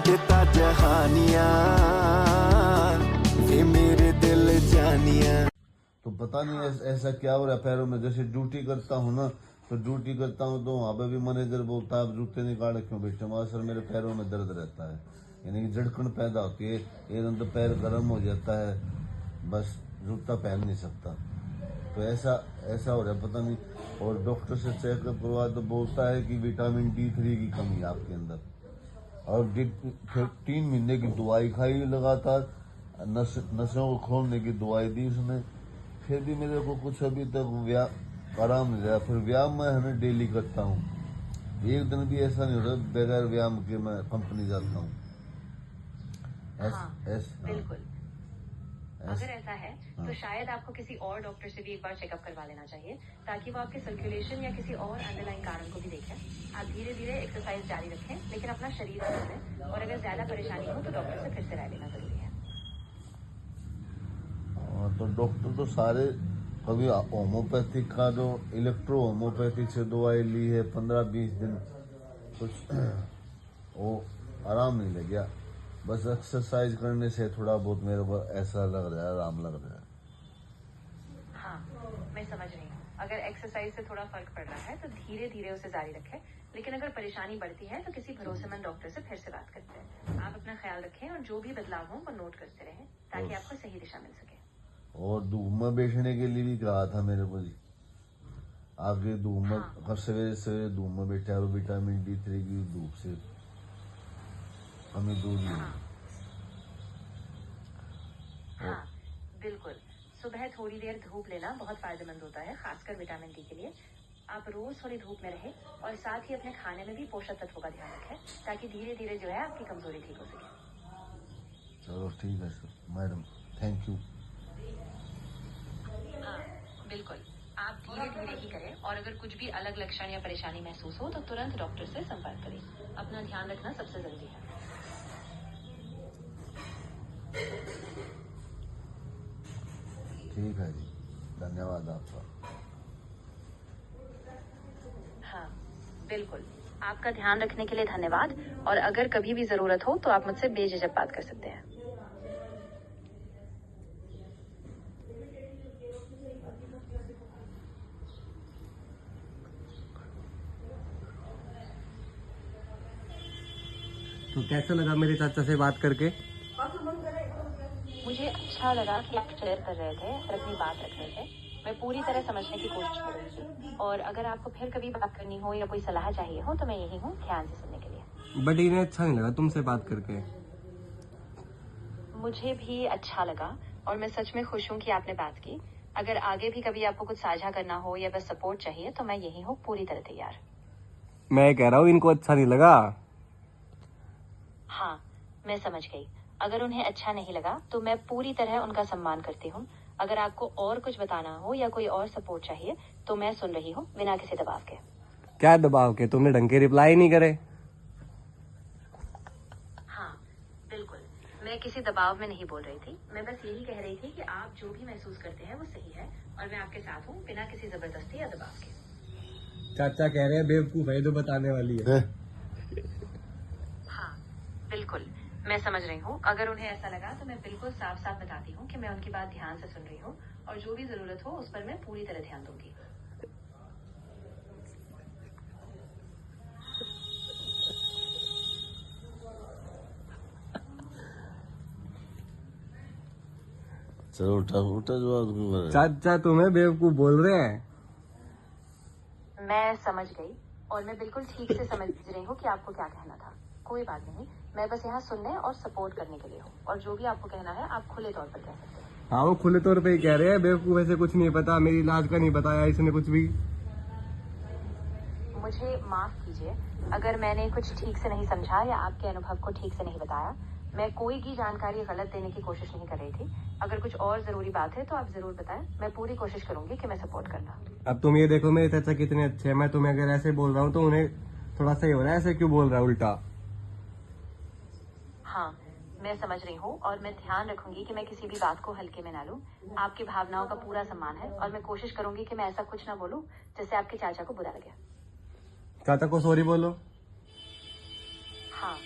देता जहानिया वे मेरे दिल जानिया। तो पता नहीं ऐसा क्या हो रहा है पैरों में। जैसे ड्यूटी करता हूँ ना, तो ड्यूटी करता हूँ तो वहाँ पे भी मैनेजर बोलता है आप जूते निकाल क्यों बैठे। वहाँ सर मेरे पैरों में दर्द रहता है, यानी कि जड़कन पैदा होती है, एकदम तो पैर गर्म हो जाता है, बस जूता पहन नहीं सकता। तो ऐसा हो रहा है पता नहीं। और डॉक्टर से चेकअप करवा तो बोलता है कि विटामिन D3 की कमी है आपके अंदर। और फिर 3 महीने की दवाई खाई लगातार, नसों को खोलने की दवाई दी उसने, फिर भी मेरे को कुछ अभी तक आराम नहीं रहा। फिर व्यायाम मैं हमें डेली करता हूँ, एक दिन भी ऐसा नहीं होता बगैर व्यायाम के मैं कंपनी जाता हूँ। बिल्कुल। अगर ऐसा है तो शायद आपको किसी और डॉक्टर से भी एक बार चेकअप करवा लेना चाहिए, ताकि वो आपके सर्कुलेशन या किसी और अंडरलाइन कारण को भी देखें। आप धीरे धीरे एक्सरसाइज जारी रखें, लेकिन अपना शरीर न बदलें, और अगर ज्यादा परेशानी हो तो डॉक्टर से फिर से राय लेना जरूरी है। तो डॉक्टर तो सारे, कभी होम्योपैथिक का जो इलेक्ट्रो होम्योपैथिक से दवाई ली है 15-20 दिन, कुछ वो आराम नहीं लग गया। बस एक्सरसाइज करने से थोड़ा बहुत मेरे को ऐसा लग रहा है, आराम लग रहा है। हाँ, मैं समझ रही हूँ। अगर एक्सरसाइज से थोड़ा फर्क पड़ रहा है तो धीरे धीरे उसे जारी रखें, लेकिन अगर परेशानी बढ़ती है तो किसी भरोसेमंद डॉक्टर से फिर से बात करते हैं। आप अपना ख्याल रखें और जो भी बदलाव हो वो नोट करते रहें, ताकि आपको सही दिशा मिल सके। और धूप में बैठने के लिए भी कहा था मेरे को जी, आगे धूप में हर सवेरे सवेरे धूप में बैठा और विटामिन D3 की धूप से हमें दूर नहीं। हाँ, बिल्कुल। सुबह थोड़ी देर धूप लेना बहुत फायदेमंद होता है, खासकर विटामिन D के लिए। आप रोज थोड़ी धूप में रहें और साथ ही अपने खाने में भी पोषक तत्वों का ध्यान रखें, ताकि धीरे धीरे जो है आपकी कमजोरी ठीक हो सके। चलो ठीक है सर, मैडम थैंक यू। हाँ, बिल्कुल। आप धीरे धीरे ही करें, और अगर कुछ भी अलग लक्षण या परेशानी महसूस हो तो तुरंत डॉक्टर से संपर्क करें। अपना ध्यान रखना सबसे जरूरी है। ठीक है जी, धन्यवाद आपका। हाँ, बिल्कुल। आपका ध्यान रखने के लिए धन्यवाद, और अगर कभी भी जरूरत हो तो आप मुझसे बेझिझक बात कर सकते हैं। तो कैसा लगा मेरे चाचा से बात करके? मुझे अच्छा लगा कि आप शेयर कर रहे थे और अपनी बात रख रहे थे। मैं पूरी तरह समझने की कोशिश कर रही थी, और अगर आपको फिर कभी बात करनी हो या कोई सलाह चाहिए हो तो मैं यही हूँ ध्यान से सुनने के लिए। बट इन्हें अच्छा नहीं लगा तुमसे बात करके। मुझे भी अच्छा लगा, और मैं सच में खुश हूँ कि आपने बात की। अगर आगे भी कभी आपको कुछ साझा करना हो या बस सपोर्ट चाहिए तो मैं यही हूँ, पूरी तरह तैयार। मैं कह रहा हूँ इनको अच्छा नहीं लगा। हाँ, मैं समझ गई। अगर उन्हें अच्छा नहीं लगा तो मैं पूरी तरह उनका सम्मान करती हूँ। अगर आपको और कुछ बताना हो या कोई और सपोर्ट चाहिए तो मैं सुन रही हूँ, बिना किसी दबाव के। क्या दबाव के? तुमने ढंग के रिप्लाई नहीं करे। हाँ, बिल्कुल। मैं किसी दबाव में नहीं बोल रही थी। मैं बस यही कह रही थी कि आप जो भी महसूस करते हैं वो सही है, और मैं आपके साथ हूँ, बिना किसी जबरदस्ती या दबाव के। चाचा कह रहे हैं बेवकूफ है जो बताने वाली है। हाँ, बिल्कुल। मैं समझ रही हूँ। अगर उन्हें ऐसा लगा तो मैं बिल्कुल साफ साफ बताती हूँ कि मैं उनकी बात ध्यान से सुन रही हूँ, और जो भी जरूरत हो उस पर मैं पूरी तरह ध्यान दूंगी। चलो उठा जवाब। चाचा तुम्हें बेवकूफ बोल रहे हैं। मैं समझ गई, और मैं बिल्कुल ठीक से समझ रही हूँ कि आपको क्या कहना था। कोई बात नहीं, मैं बस यहाँ सुनने और सपोर्ट करने के लिए हूँ, और जो भी आपको कहना है आप खुले तौर पर कह सकते हैं। हाँ, वो खुले तौर पे ही कह रहे हैं बेवकूफ ऐसे कुछ नहीं पता, मेरी इलाज का नहीं बताया इसने कुछ भी। मुझे माफ कीजिए अगर मैंने कुछ ठीक से नहीं समझा या आपके अनुभव को ठीक से नहीं बताया। मैं कोई की जानकारी गलत देने की कोशिश नहीं कर रही थी। अगर कुछ और जरूरी बात है तो आप जरूर बताएं। मैं पूरी कोशिश करूंगी कि मैं सपोर्ट करना। अब तुम ये देखो मेरे चाचा कितने अच्छे हैं, मैं तुम्हें अगर ऐसे बोल रहा हूँ तो उन्हें थोड़ा सही हो रहा है, ऐसे क्यों बोल रहा है उल्टा? हाँ, मैं समझ रही हूँ, और मैं ध्यान रखूंगी कि मैं किसी भी बात को हल्के में ना लूं। आपकी भावनाओं का पूरा सम्मान है, और मैं कोशिश करूंगी कि मैं ऐसा कुछ ना बोलूं जिससे आपके चाचा को बुरा लगे। चाचा को सॉरी बोलो। हाँ,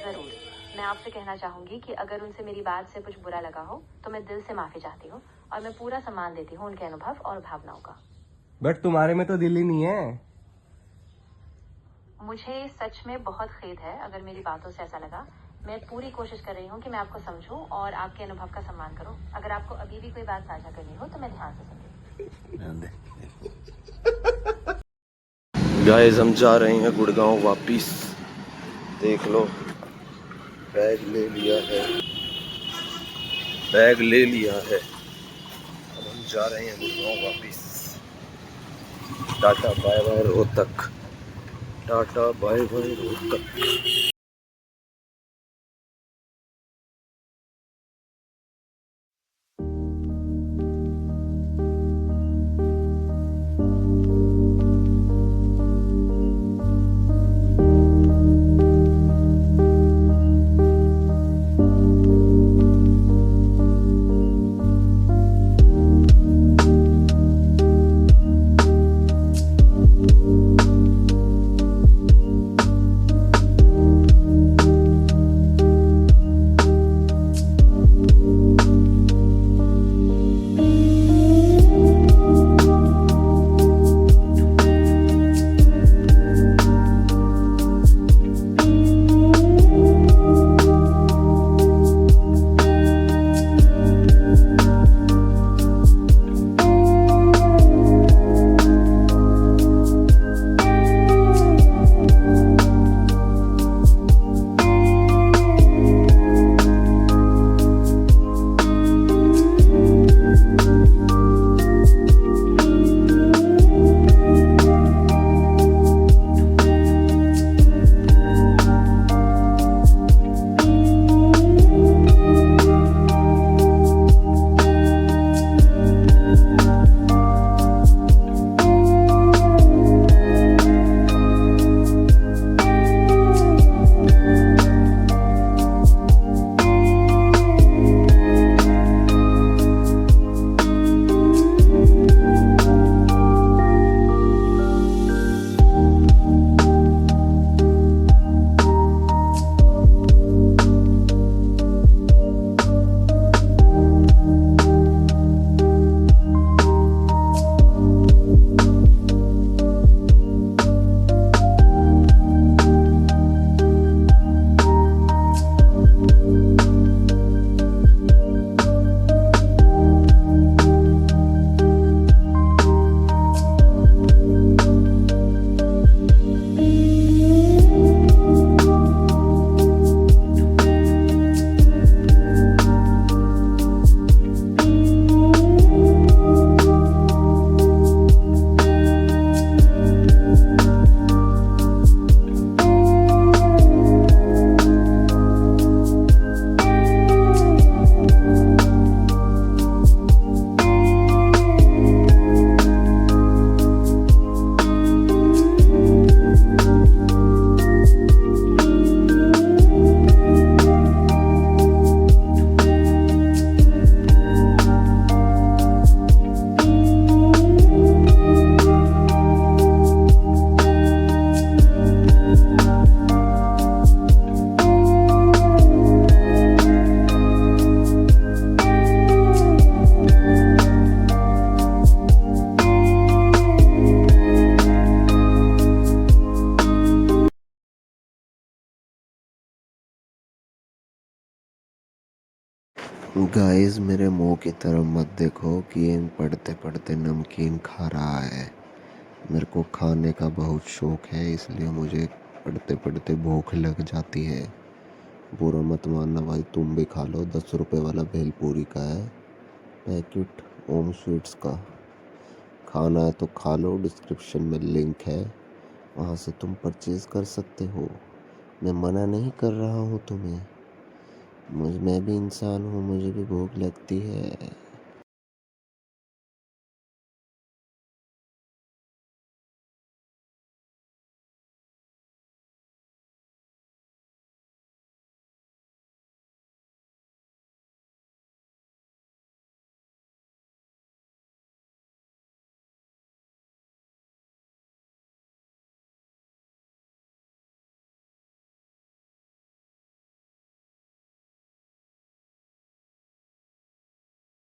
जरूर। मैं आपसे कहना चाहूंगी कि अगर उनसे मेरी बात से कुछ बुरा लगा हो तो मैं दिल से माफी चाहती हूँ और मैं पूरा सम्मान देती हूँ उनके अनुभव और भावनाओं का। बट तुम्हारे में तो दिल ही नहीं है। मुझे सच में बहुत खेद है अगर मेरी बातों से ऐसा लगा। मैं पूरी कोशिश कर रही हूँ कि मैं आपको समझूं और आपके अनुभव का सम्मान करूं। अगर आपको अभी भी कोई बात साझा करनी हो तो मैं ध्यान से सुनूंगी। गाइस हम जा रहे हैं गुड़गांव वापिस। देख लो बैग ले लिया है, बैग ले लिया है। अब हम जा रहे हैं गुड़गांव वापिस। Tata bye bye Rohtak, tata bye bye Rohtak. Guys मेरे मुंह की तरफ मत देखो कि ये पढ़ते पढ़ते नमकीन खा रहा है। मेरे को खाने का बहुत शौक है, इसलिए मुझे पढ़ते पढ़ते भूख लग जाती है। बुरा मत मानना भाई, तुम भी खा लो। 10 रुपए वाला भेलपूरी का है पैकेट, ओम स्वीट्स का। खाना है तो खा लो, डिस्क्रिप्शन में लिंक है, वहाँ से तुम परचेज़ कर सकते हो। मैं मना नहीं कर रहा हूँ तुम्हें। मैं भी इंसान हूँ, मुझे भी भूख लगती है।